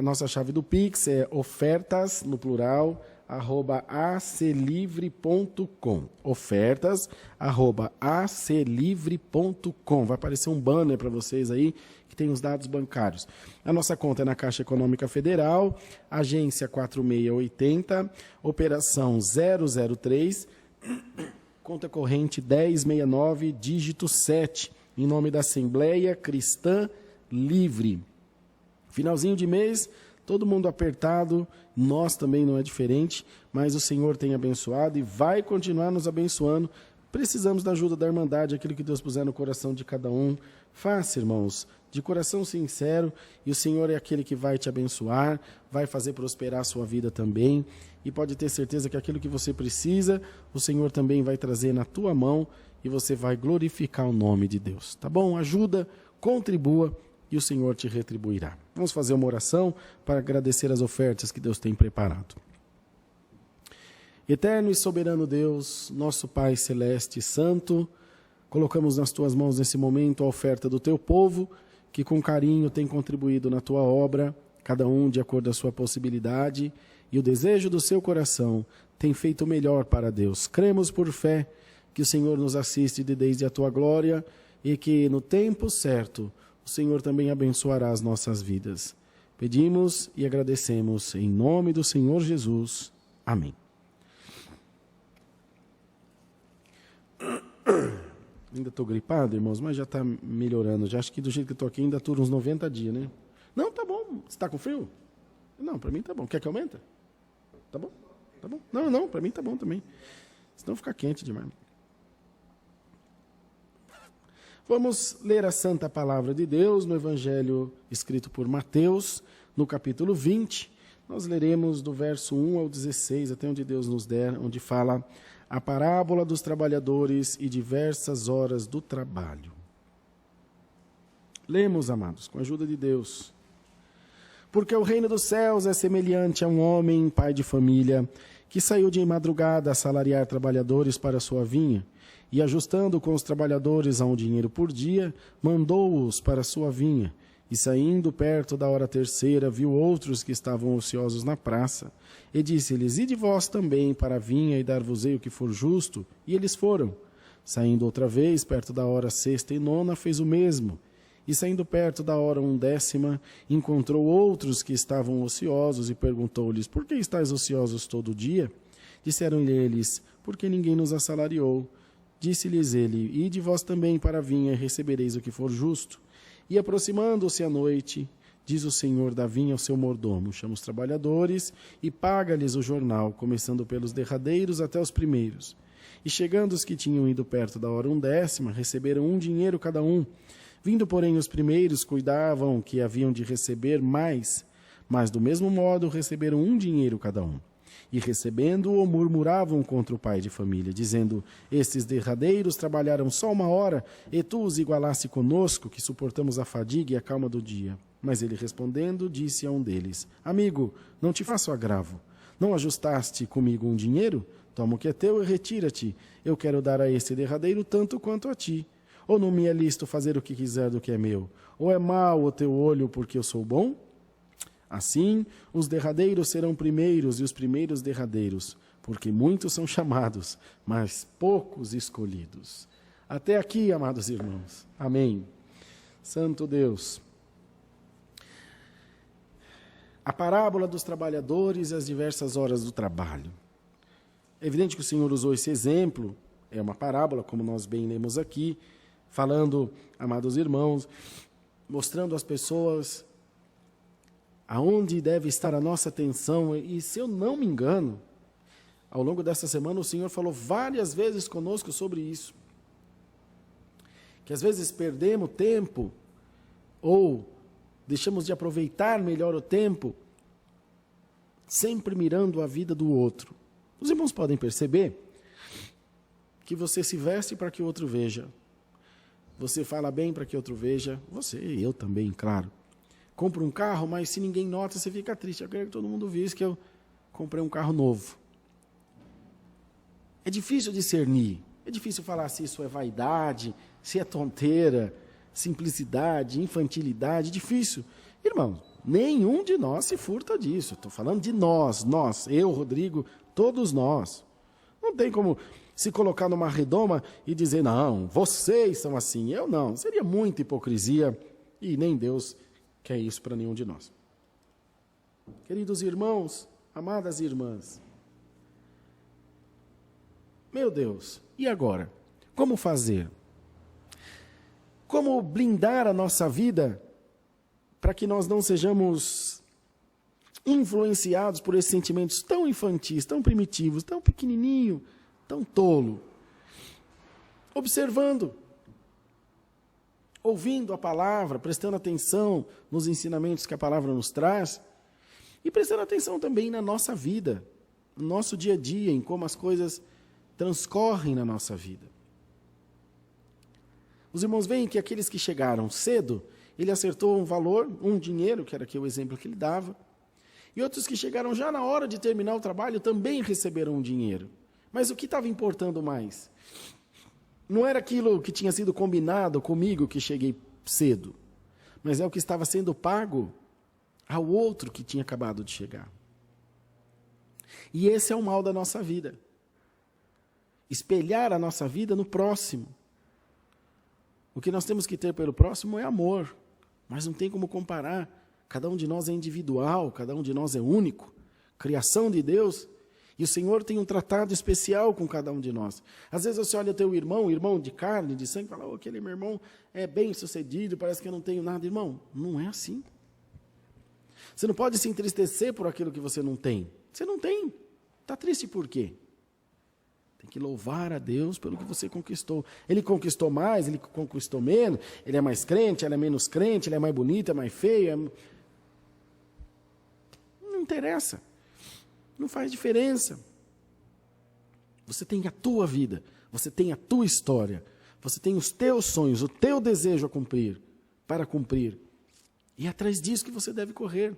nossa chave do Pix é ofertas, no plural, @aclivre.com. Ofertas@aclivre.com. Vai aparecer um banner para vocês aí que tem os dados bancários. A nossa conta é na Caixa Econômica Federal, agência 4680, operação 003, conta corrente 1069, dígito 7, em nome da Assembleia Cristã Livre. Finalzinho de mês, todo mundo apertado, nós também não é diferente, mas o Senhor tem abençoado e vai continuar nos abençoando. Precisamos da ajuda da Irmandade, aquilo que Deus puser no coração de cada um. Faça, irmãos, de coração sincero, e o Senhor é aquele que vai te abençoar, vai fazer prosperar a sua vida também, e pode ter certeza que aquilo que você precisa, o Senhor também vai trazer na tua mão, e você vai glorificar o nome de Deus, tá bom? Ajuda, contribua, e o Senhor te retribuirá. Vamos fazer uma oração para agradecer as ofertas que Deus tem preparado. Eterno e soberano Deus, nosso Pai Celeste e Santo, colocamos nas tuas mãos nesse momento a oferta do teu povo, que com carinho tem contribuído na tua obra, cada um de acordo com a sua possibilidade, e o desejo do seu coração tem feito o melhor para Deus. Cremos por fé que o Senhor nos assiste desde a tua glória e que no tempo certo o Senhor também abençoará as nossas vidas. Pedimos e agradecemos em nome do Senhor Jesus. Amém. Ainda estou gripado, irmãos, mas já está melhorando. Já acho que do jeito que estou aqui ainda dura uns 90 dias, né? Não, tá bom. Você está com frio? Não, para mim tá bom. Quer que aumenta? Tá bom? Tá bom? Não, para mim tá bom também. Senão fica quente demais. Vamos ler a Santa Palavra de Deus no Evangelho escrito por Mateus, no capítulo 20. Nós leremos do verso 1 ao 16, até onde Deus nos der, onde fala a parábola dos trabalhadores e diversas horas do trabalho. Lemos, amados, com a ajuda de Deus. Porque o reino dos céus é semelhante a um homem, pai de família, que saiu de madrugada a salariar trabalhadores para sua vinha, e ajustando com os trabalhadores a um dinheiro por dia, mandou-os para sua vinha. E saindo perto da hora terceira, viu outros que estavam ociosos na praça, e disse-lhes: Ide vós também para a vinha, e dar-vos-ei o que for justo. E eles foram. Saindo outra vez, perto da hora sexta e nona, fez o mesmo. E saindo perto da hora 1/10, encontrou outros que estavam ociosos, e perguntou-lhes: Por que estáis ociosos todo o dia? Disseram-lhe eles: Porque ninguém nos assalariou. Disse-lhes ele: Ide vós também para a vinha, e recebereis o que for justo. E aproximando-se a noite, diz o senhor da vinha ao seu mordomo: Chama os trabalhadores e paga-lhes o jornal, começando pelos derradeiros até os primeiros. E chegando os que tinham ido perto da hora 1/10, receberam 1 dinheiro cada um. Vindo, porém, os primeiros, cuidavam que haviam de receber mais, mas do mesmo modo receberam 1 dinheiro cada um. E recebendo-o, murmuravam contra o pai de família, dizendo: Estes derradeiros trabalharam só 1 hora, e tu os igualaste conosco, que suportamos a fadiga e a calma do dia. Mas ele respondendo, disse a um deles: Amigo, não te faço agravo. Não ajustaste comigo 1 dinheiro? Toma o que é teu e retira-te. Eu quero dar a este derradeiro tanto quanto a ti. Ou não me é lícito fazer o que quiser do que é meu? Ou é mau o teu olho porque eu sou bom? Assim, os derradeiros serão primeiros e os primeiros derradeiros, porque muitos são chamados, mas poucos escolhidos. Até aqui, amados irmãos. Amém. Santo Deus. A parábola dos trabalhadores e as diversas horas do trabalho. É evidente que o Senhor usou esse exemplo, é uma parábola, como nós bem lemos aqui, falando, amados irmãos, mostrando às pessoas aonde deve estar a nossa atenção. E se eu não me engano, ao longo dessa semana o Senhor falou várias vezes conosco sobre isso. Que às vezes perdemos tempo ou deixamos de aproveitar melhor o tempo, sempre mirando a vida do outro. Os irmãos podem perceber que você se veste para que o outro veja. Você fala bem para que o outro veja. Você e eu também, claro. Compra um carro, mas se ninguém nota, você fica triste. Eu quero que todo mundo visse que eu comprei um carro novo. É difícil discernir. É difícil falar se isso é vaidade, se é tonteira, simplicidade, infantilidade. Difícil. Irmão, Nenhum de nós se furta disso. Estou falando de nós, eu, Rodrigo, todos nós. Não tem como se colocar numa redoma e dizer, não, vocês são assim, eu não. Seria muita hipocrisia e nem Deus quer isso para nenhum de nós. Queridos irmãos, amadas irmãs, meu Deus, e agora? Como fazer? Como blindar a nossa vida para que nós não sejamos influenciados por esses sentimentos tão infantis, tão primitivos, tão pequenininho, tão tolo? Observando, ouvindo a palavra, prestando atenção nos ensinamentos que a palavra nos traz e prestando atenção também na nossa vida, no nosso dia a dia, em como as coisas transcorrem na nossa vida. Os irmãos veem que aqueles que chegaram cedo, ele acertou um valor, um dinheiro, que era aqui o exemplo que ele dava, e outros que chegaram já na hora de terminar o trabalho também receberam um dinheiro. Mas o que estava importando mais? Não era aquilo que tinha sido combinado comigo que cheguei cedo, mas é o que estava sendo pago ao outro que tinha acabado de chegar. E esse é o mal da nossa vida. Espelhar a nossa vida no próximo. O que nós temos que ter pelo próximo é amor, mas não tem como comparar. Cada um de nós é individual, cada um de nós é único, criação de Deus, e o Senhor tem um tratado especial com cada um de nós. Às vezes você olha teu irmão de carne, de sangue, e fala, aquele meu irmão é bem sucedido, parece que eu não tenho nada. Irmão, não é assim. Você não pode se entristecer por aquilo que você não tem. Você não tem. Está triste por quê? Tem que louvar a Deus pelo que você conquistou. Ele conquistou mais, ele conquistou menos, ele é mais crente, ela é menos crente, ele é mais bonito, é mais feio. Não interessa. Não faz diferença. Você tem a tua vida, você tem a tua história, você tem os teus sonhos, o teu desejo a cumprir, para cumprir. E é atrás disso que você deve correr.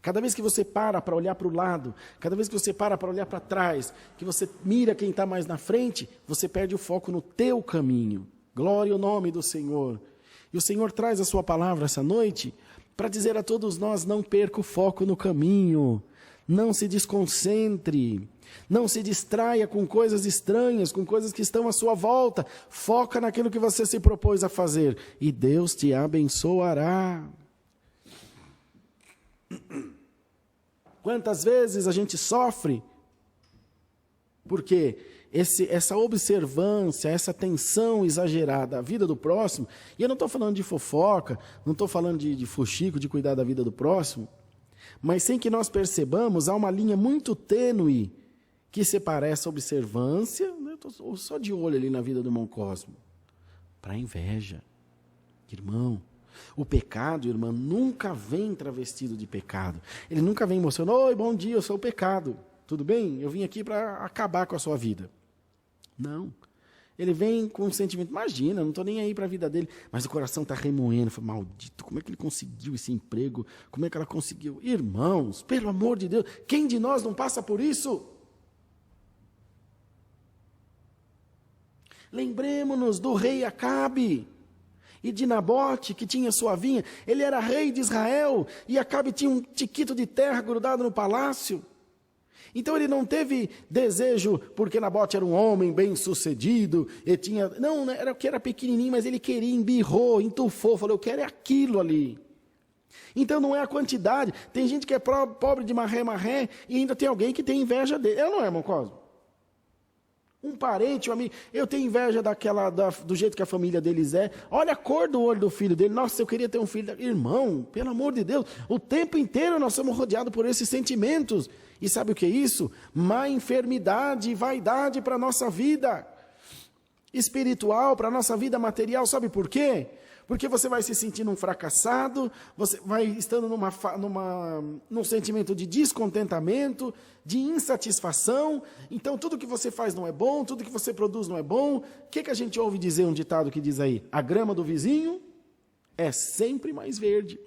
Cada vez que você para olhar para o lado, cada vez que você para olhar para trás, que você mira quem está mais na frente, você perde o foco no teu caminho. Glória ao nome do Senhor. E o Senhor traz a sua palavra essa noite para dizer a todos nós, não perca o foco no caminho, não se desconcentre, não se distraia com coisas estranhas, com coisas que estão à sua volta. Foca naquilo que você se propôs a fazer e Deus te abençoará. Quantas vezes a gente sofre porque essa observância, essa atenção exagerada à vida do próximo, e eu não estou falando de fofoca, não estou falando de fuxico, de cuidar da vida do próximo, mas sem que nós percebamos, há uma linha muito tênue que separa essa observância, eu estou só de olho ali na vida do irmão Cosmo, para a inveja. Irmão, o pecado, irmã, nunca vem travestido de pecado. Ele nunca vem mostrando, oi, bom dia, eu sou o pecado. Tudo bem? Eu vim aqui para acabar com a sua vida. Não. Ele vem com um sentimento, imagina, não estou nem aí para a vida dele, mas o coração está remoendo, fala, maldito, como é que ele conseguiu esse emprego? Como é que ela conseguiu? Irmãos, pelo amor de Deus, quem de nós não passa por isso? Lembremos-nos do rei Acabe e de Nabote, que tinha sua vinha. Ele era rei de Israel e Acabe tinha um tiquito de terra grudado no palácio. Então ele não teve desejo, porque Nabote era um homem bem-sucedido, ele tinha, não, era que era pequenininho, mas ele queria, embirrou, entufou, falou, eu quero é aquilo ali. Então não é a quantidade. Tem gente que é pobre de marré, e ainda tem alguém que tem inveja dele. Eu não é, irmão Cosmo? Um parente, um amigo, eu tenho inveja do jeito que a família deles é. Olha a cor do olho do filho dele. Nossa, eu queria ter um filho. Irmão, pelo amor de Deus, o tempo inteiro nós somos rodeados por esses sentimentos. E sabe o que é isso? Má enfermidade e vaidade para a nossa vida espiritual, para a nossa vida material. Sabe por quê? Porque você vai se sentindo um fracassado, você vai estando num sentimento de descontentamento, de insatisfação. Então, tudo que você faz não é bom, tudo que você produz não é bom. O que a gente ouve dizer, um ditado que diz aí? A grama do vizinho é sempre mais verde.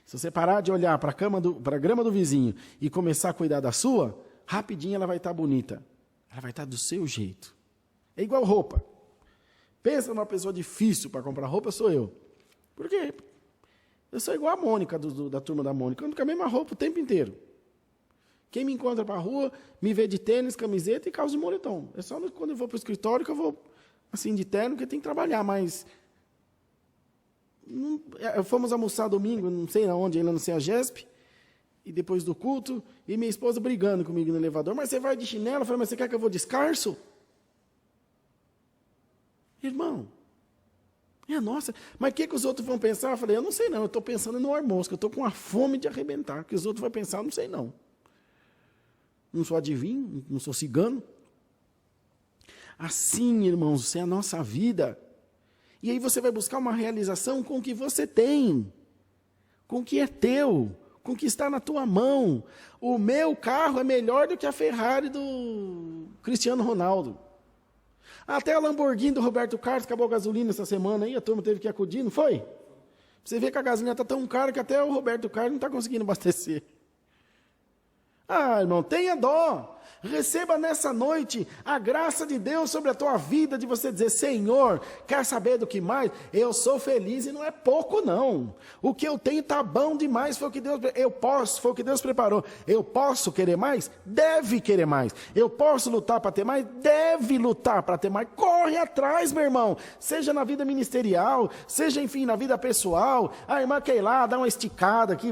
Se você parar de olhar para a grama do vizinho e começar a cuidar da sua, rapidinho ela vai estar bonita. Ela vai estar do seu jeito. É igual roupa. Pensa numa pessoa difícil para comprar roupa, sou eu. Por quê? Eu sou igual a Mônica, da turma da Mônica. Eu ando com a mesma roupa o tempo inteiro. Quem me encontra para a rua, me vê de tênis, camiseta e calça de moletom. É só quando eu vou para o escritório que eu vou assim de terno, porque tem que trabalhar, mas... Fomos almoçar domingo, não sei aonde, ainda não sei a GESP, e depois do culto, e minha esposa brigando comigo no elevador. Mas você vai de chinelo? Eu falei, mas você quer que eu vou descalço? Irmão, nossa, mas o que os outros vão pensar? Eu falei, eu não sei não, eu estou pensando no almoço, que eu estou com a fome de arrebentar. O que os outros vão pensar, eu não sei não. Não sou adivinho, não sou cigano. Assim, irmãos, é a nossa vida. E aí você vai buscar uma realização com o que você tem, com o que é teu, com o que está na tua mão. O meu carro é melhor do que a Ferrari do Cristiano Ronaldo. Até a Lamborghini do Roberto Carlos acabou a gasolina essa semana aí, a turma teve que acudir, não foi? Você vê que a gasolina está tão cara que até o Roberto Carlos não está conseguindo abastecer. Ah, irmão, tenha dó. Receba nessa noite a graça de Deus sobre a tua vida, de você dizer, Senhor, quer saber do que mais? Eu sou feliz e não é pouco não. O que eu tenho está bom demais, foi o que Deus preparou. Eu posso querer mais? Deve querer mais. Eu posso lutar para ter mais? Deve lutar para ter mais. Corre atrás, meu irmão. Seja na vida ministerial, seja, enfim, na vida pessoal. A irmã quer ir lá, dar uma esticada aqui,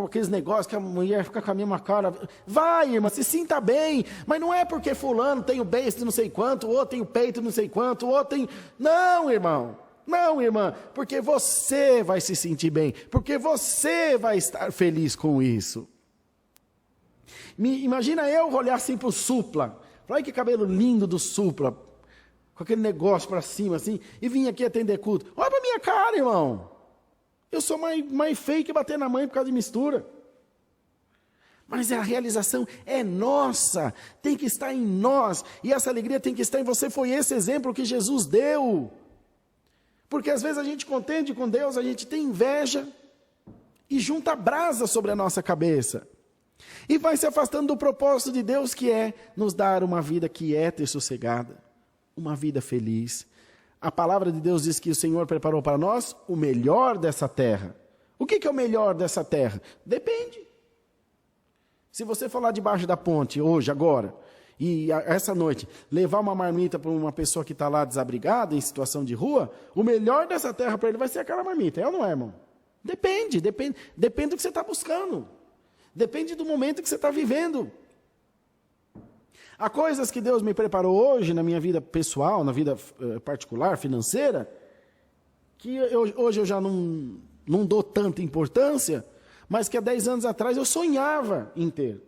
aqueles negócios que a mulher fica com a mesma cara. Vai, irmã, se sinta bem. Mas não é porque fulano tem o beijo de não sei quanto, o outro tem o peito de não sei quanto, o outro tem... Não, irmão. Não, irmã. Porque você vai se sentir bem. Porque você vai estar feliz com isso. Imagina eu olhar assim para o Supla. Olha que cabelo lindo do Supla. Com aquele negócio para cima assim. E vim aqui atender culto. Olha para minha cara, irmão. Eu sou mais feio que bater na mãe por causa de mistura. Mas a realização é nossa, tem que estar em nós, e essa alegria tem que estar em você. Foi esse exemplo que Jesus deu. Porque às vezes a gente contende com Deus, a gente tem inveja, e junta brasa sobre a nossa cabeça. E vai se afastando do propósito de Deus, que é nos dar uma vida quieta e sossegada, uma vida feliz. A palavra de Deus diz que o Senhor preparou para nós o melhor dessa terra. O que é o melhor dessa terra? Depende. Se você for lá debaixo da ponte, hoje, agora, e essa noite, levar uma marmita para uma pessoa que está lá desabrigada, em situação de rua, o melhor dessa terra para ele vai ser aquela marmita. É ou não é, irmão? Depende do que você está buscando. Depende do momento que você está vivendo. Há coisas que Deus me preparou hoje na minha vida pessoal, na vida particular, financeira, que hoje eu já não dou tanta importância, mas que há 10 anos atrás eu sonhava em ter.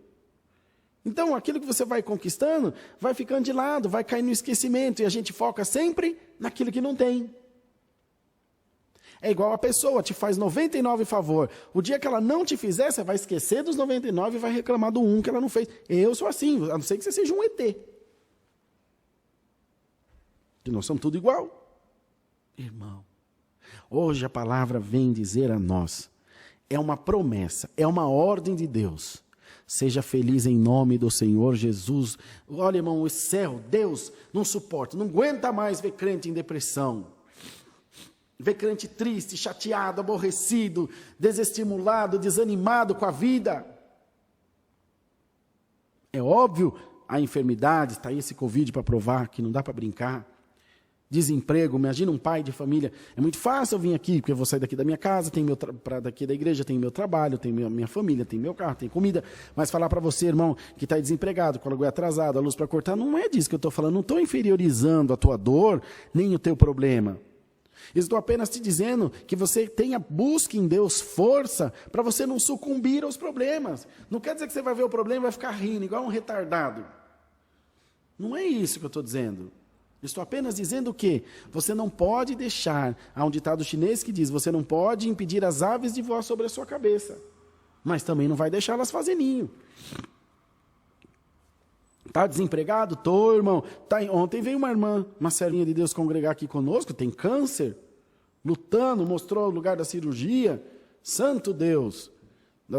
Então, aquilo que você vai conquistando, vai ficando de lado, vai caindo no esquecimento, e a gente foca sempre naquilo que não tem. É igual a pessoa te faz 99 favor. O dia que ela não te fizer, você vai esquecer dos 99 e vai reclamar do um que ela não fez. Eu sou assim, a não ser que você seja um ET. Que nós somos tudo igual. Irmão, hoje a palavra vem dizer a nós, é uma promessa, é uma ordem de Deus. Seja feliz em nome do Senhor Jesus. Olha, irmão, o céu, Deus não suporta, não aguenta mais ver crente em depressão. Ver crente triste, chateado, aborrecido, desestimulado, desanimado com a vida. É óbvio, a enfermidade, está aí esse Covid para provar que não dá para brincar. Desemprego, imagina um pai de família. É muito fácil eu vir aqui, porque eu vou sair daqui da minha casa, daqui da igreja, tenho meu trabalho, tenho minha família, tenho meu carro, tenho comida. Mas falar para você, irmão, que está desempregado, com a luz atrasada, a luz para cortar, não é disso que eu estou falando. Não estou inferiorizando a tua dor, nem o teu problema. Estou apenas te dizendo que você busque em Deus força para você não sucumbir aos problemas. Não quer dizer que você vai ver o problema e vai ficar rindo, igual um retardado. Não é isso que eu estou dizendo. Estou apenas dizendo que você não pode deixar, há um ditado chinês que diz, você não pode impedir as aves de voar sobre a sua cabeça, mas também não vai deixá-las fazer ninho. Está desempregado? Estou, irmão. Ontem veio uma irmã, uma servinha de Deus congregar aqui conosco, tem câncer, lutando, mostrou o lugar da cirurgia. Santo Deus.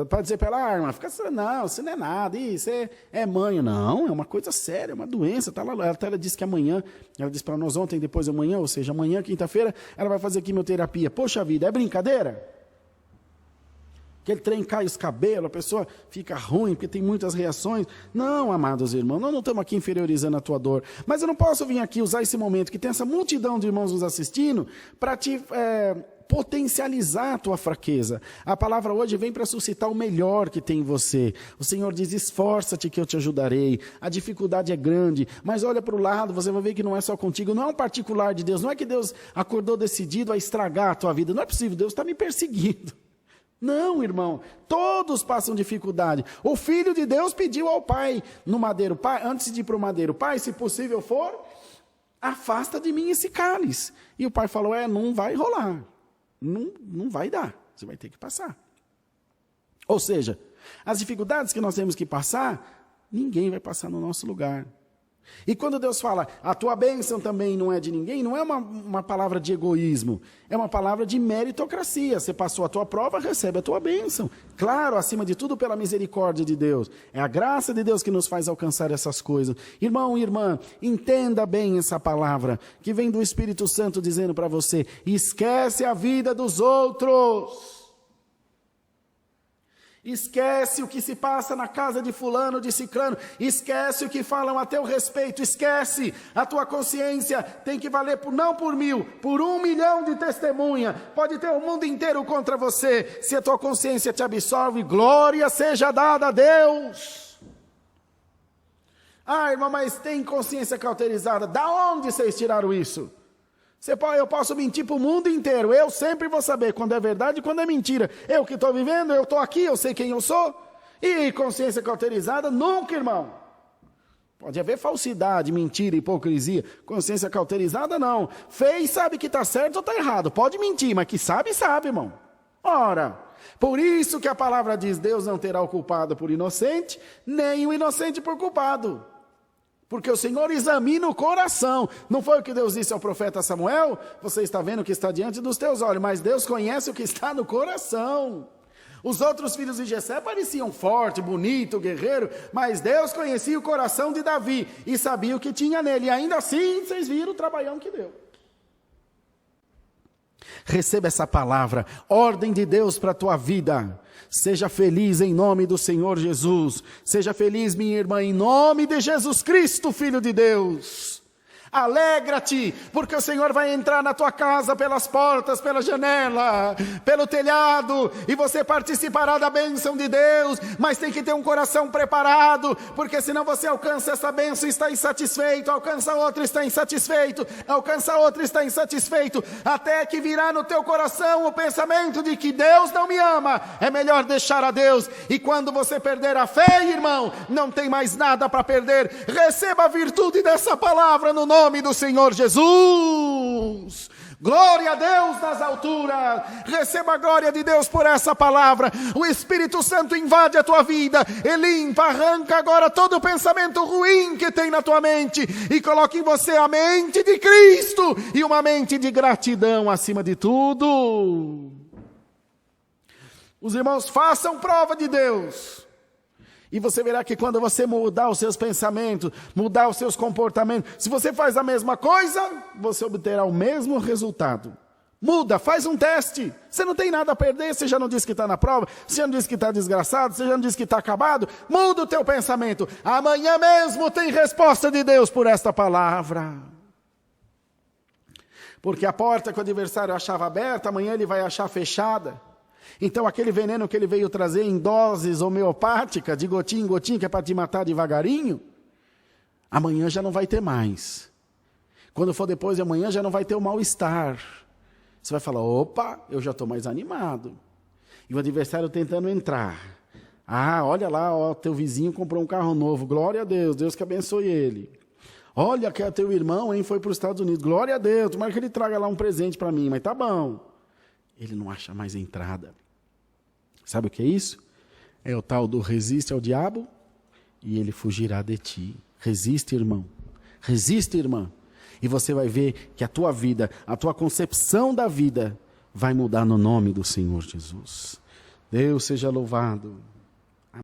Para dizer para ela, irmã, não, isso não é nada, isso é manho. Não, é uma coisa séria, é uma doença. Tá lá, ela disse que amanhã, ela disse para nós ontem, depois de amanhã, ou seja, amanhã, quinta-feira, ela vai fazer quimioterapia. Poxa vida, é brincadeira? aquele trem cai os cabelos, a pessoa fica ruim, porque tem muitas reações. Não, amados irmãos, nós não estamos aqui inferiorizando a tua dor. Mas eu não posso vir aqui usar esse momento, que tem essa multidão de irmãos nos assistindo, para te potencializar a tua fraqueza. A palavra hoje vem para suscitar o melhor que tem em você. O Senhor diz, esforça-te que eu te ajudarei. A dificuldade é grande, mas olha para o lado, você vai ver que não é só contigo, não é um particular de Deus, não é que Deus acordou decidido a estragar a tua vida, não é possível, Deus está me perseguindo. Não, irmão, todos passam dificuldade. O Filho de Deus pediu ao Pai no madeiro, Pai, antes de ir para o madeiro, Pai, se possível for, afasta de mim esse cálice. E o Pai falou, não vai rolar. Não vai dar, você vai ter que passar. Ou seja, as dificuldades que nós temos que passar, ninguém vai passar no nosso lugar. E quando Deus fala, a tua bênção também não é de ninguém, não é uma palavra de egoísmo, é uma palavra de meritocracia. Você passou a tua prova, recebe a tua bênção. Claro, acima de tudo, pela misericórdia de Deus. É a graça de Deus que nos faz alcançar essas coisas. Irmão e irmã, entenda bem essa palavra, que vem do Espírito Santo dizendo para você, esquece a vida dos outros. Esquece o que se passa na casa de fulano, de ciclano. Esquece o que falam a teu respeito. Esquece. A tua consciência tem que valer não por 1000, por 1 milhão de testemunha. Pode ter o mundo inteiro contra você. Se a tua consciência te absolve, glória seja dada a Deus. Ah, irmão, mas tem consciência cauterizada. Da onde vocês tiraram isso? Eu posso mentir para o mundo inteiro, eu sempre vou saber quando é verdade e quando é mentira. Eu que estou vivendo, eu estou aqui, eu sei quem eu sou. E consciência cauterizada, nunca, irmão. Pode haver falsidade, mentira, hipocrisia. Consciência cauterizada, não. Fez, sabe que está certo ou está errado. Pode mentir, mas que sabe, sabe, irmão. Ora, por isso que a palavra diz, Deus não terá o culpado por inocente, nem o inocente por culpado. Porque o Senhor examina o coração. Não foi o que Deus disse ao profeta Samuel? Você está vendo o que está diante dos teus olhos, mas Deus conhece o que está no coração. Os outros filhos de Jessé pareciam forte, bonito, guerreiro, mas Deus conhecia o coração de Davi e sabia o que tinha nele. E ainda assim, vocês viram o trabalhão que deu. Receba essa palavra, ordem de Deus para a tua vida. Seja feliz em nome do Senhor Jesus. Seja feliz, minha irmã, em nome de Jesus Cristo, Filho de Deus. Alegra-te, porque o Senhor vai entrar na tua casa pelas portas, pela janela, pelo telhado, e você participará da bênção de Deus, mas tem que ter um coração preparado, porque senão você alcança essa bênção e está insatisfeito, alcança outra e está insatisfeito, alcança outra e está insatisfeito, até que virá no teu coração o pensamento de que Deus não me ama, é melhor deixar a Deus, e quando você perder a fé, irmão, não tem mais nada para perder. Receba a virtude dessa palavra no nome do Senhor Jesus. Glória a Deus nas alturas. Receba a glória de Deus por essa palavra. O Espírito Santo invade a tua vida e limpa, arranca agora todo o pensamento ruim que tem na tua mente e coloca em você a mente de Cristo e uma mente de gratidão acima de tudo. Os irmãos, façam prova de Deus. E você verá que quando você mudar os seus pensamentos, mudar os seus comportamentos, se você faz a mesma coisa, você obterá o mesmo resultado. Muda, faz um teste. Você não tem nada a perder, você já não disse que está na prova, você já não disse que está desgraçado, você já não disse que está acabado. Muda o teu pensamento. Amanhã mesmo tem resposta de Deus por esta palavra. Porque a porta que o adversário achava aberta, amanhã ele vai achar fechada. Então aquele veneno que ele veio trazer em doses homeopáticas, de gotinha em gotinha, que é para te matar devagarinho, amanhã já não vai ter mais. Quando for depois de amanhã já não vai ter o mal-estar. Você vai falar, opa, eu já estou mais animado. E o adversário tentando entrar. Ah, olha lá, ó, teu vizinho comprou um carro novo, glória a Deus, Deus que abençoe ele. Olha que é teu irmão, hein, foi para os Estados Unidos, glória a Deus, tomara que ele traga lá um presente para mim, mas tá bom. Ele não acha mais entrada. Sabe o que é isso? É o tal do resiste ao diabo e ele fugirá de ti. Resiste, irmão. Resiste, irmã. E você vai ver que a tua vida, a tua concepção da vida vai mudar no nome do Senhor Jesus. Deus seja louvado.